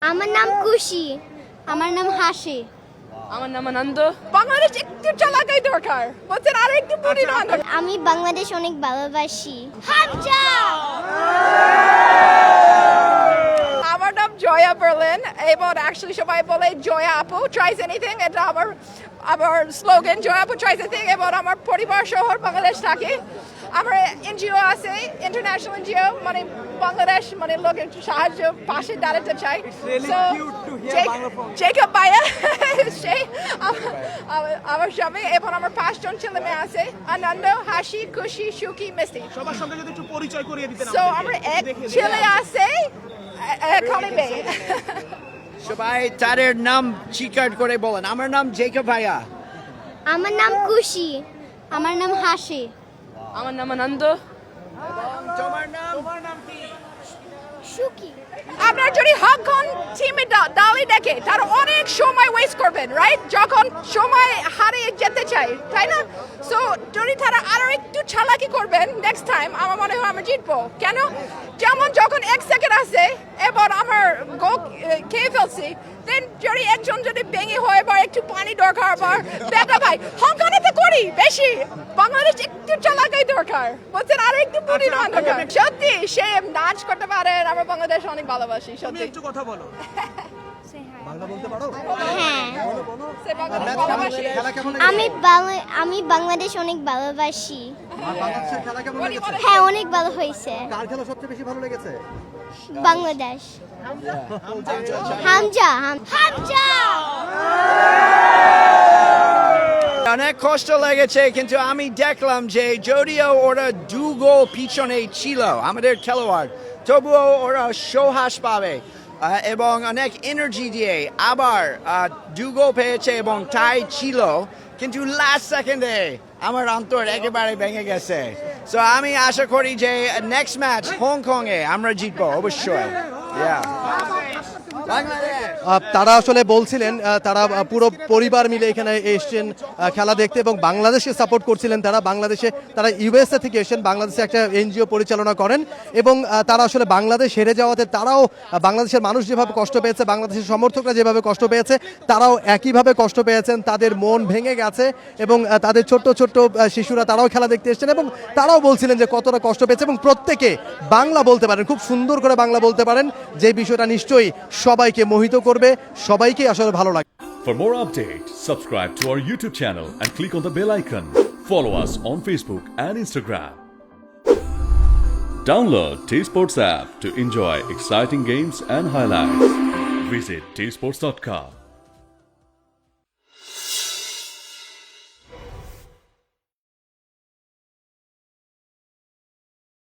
আমার নাম খুশি। আমার নাম হাসি। আমার নাম আনন্দ। বাংলাদেশ একটু চালাকাই দরকার, বলছেন আর একটু পরিণাম। আমি বাংলাদেশ অনেক ভালোবাসি। হামজা। আমার নাম জয়া বার্লিন এবং অ্যাকচুয়ালি সবাই বলে জয়া আপু ট্রাইজ এনিথিং, এটা আমার স্লোগান, জয়া আপু ট্রাইজ এনিথিং। এবং আমার পরিবার শহর বাংলাদেশ থাকে। আমার এনজিও আছে, ইন্টারন্যাশনাল এনজিও, মানে বাংলাদেশ মানে লোকের সাহায্য পাশে দাঁড়াতে চাই। জেকব ভাইয়া সে আমার স্বামী এবং আমার 5 জন ছেলে মেয়ে আছে, আনন্দ, হাসি, খুশি, সুখী, মিষ্টি। সবার সঙ্গে যদি একটু পরিচয় করিয়ে দিতেন। সো আমার এক ছেলে আছে, এখানে মেয়ে। সবাই তাদের নাম চিকার করে বলেন। আমার নাম জেকব ভাইয়া। আমার নাম খুশি। আমার নাম হাসি। আমার নাম আনন্দ। তোমার নাম? সুখী। আপনার যদি হকন টিমে দাওয়াই দেখে তারা অনেক সময় ওয়েস্ট করবেন, রাইট? যখন সময় হারিয়ে যেতে চাই, তাই না? সো যদি তারা আরো একটু চালাকি করবেন নেক্সট টাইম, আমার মনে হয় আমরা জিতবো। কেন? যেমন যখন 1 সেকেন্ড আছে এবার আমার গোল খেয়ে ফেলছি, দেন যদি একজন যদি ভেঙে হয় বা একটু পানি দরকার বা বেটা ভাই হংকনে তো করি বেশি, বাংলাদেশ একটু চালাকাই দরকার, বলছেন আর একটু পরিণাম দরকার। সত্যি সে নাচ করতে পারে, আমরা বাংলাদেশ অনেক ভালোবাসি তুমি সত্যি। একটু কথা বলো। বাংলা বলতে পারো? হ্যাঁ, সে বাংলাদেশ ভালোবাসি। আমি বাংলাদেশ অনেক ভালোবাসি। বাংলাদেশের খেলা কেমন লেগেছে? হ্যাঁ, অনেক ভালো হয়েছে। কার খেলা সবচেয়ে বেশি ভালো লেগেছে? বাংলাদেশ। হামজা। হামজা। অনেক কষ্ট লেগেছে, কিন্তু আমি দেখলাম যে যদিও ওরা 2 গোল পিছনে ছিল আমাদের খেলোয়াড়, তবুও ওরা সাহস পাবে এবং অনেক এনার্জি দিয়ে আবার 2 গোল পেয়েছে এবং টাই ছিল, কিন্তু লাস্ট সেকেন্ডে আমার অন্তর একেবারে ভেঙে গেছে। সো আমি আশা করি যে নেক্সট ম্যাচ হংকংয়ে আমরা জিতবো অবশ্যই। তারা আসলে বলছিলেন তারা পুরো পরিবার মিলে এখানে এসছেন খেলা দেখতে এবং বাংলাদেশকে সাপোর্ট করছিলেন। তারা ইউএসএ থেকে এসেছেন, বাংলাদেশে একটা এনজিও পরিচালনা করেন এবং তারা আসলে বাংলাদেশ হেরে যাওয়াতে তারাও বাংলাদেশের মানুষ যেভাবে কষ্ট পেয়েছে, বাংলাদেশের সমর্থকরা যেভাবে কষ্ট পেয়েছে, তারাও একইভাবে কষ্ট পেয়েছেন। তাদের মন ভেঙে গেছে এবং তাদের ছোট্ট ছোট্ট শিশুরা তারাও খেলা দেখতে এসেছেন এবং তারাও বলছিলেন যে কতটা কষ্ট পেয়েছে এবং প্রত্যেকে বাংলা বলতে পারেন, খুব সুন্দর করে বাংলা বলতে পারেন, যে বিষয়টা নিশ্চয়ই সবাইকে মোহিত করবে, সবাইকে আসলে ভালো লাগবে। For more updates, subscribe to our YouTube channel and click on the bell icon. Follow us on Facebook and Instagram. Download T-Sports app to enjoy exciting games and highlights. Visit tsports.com.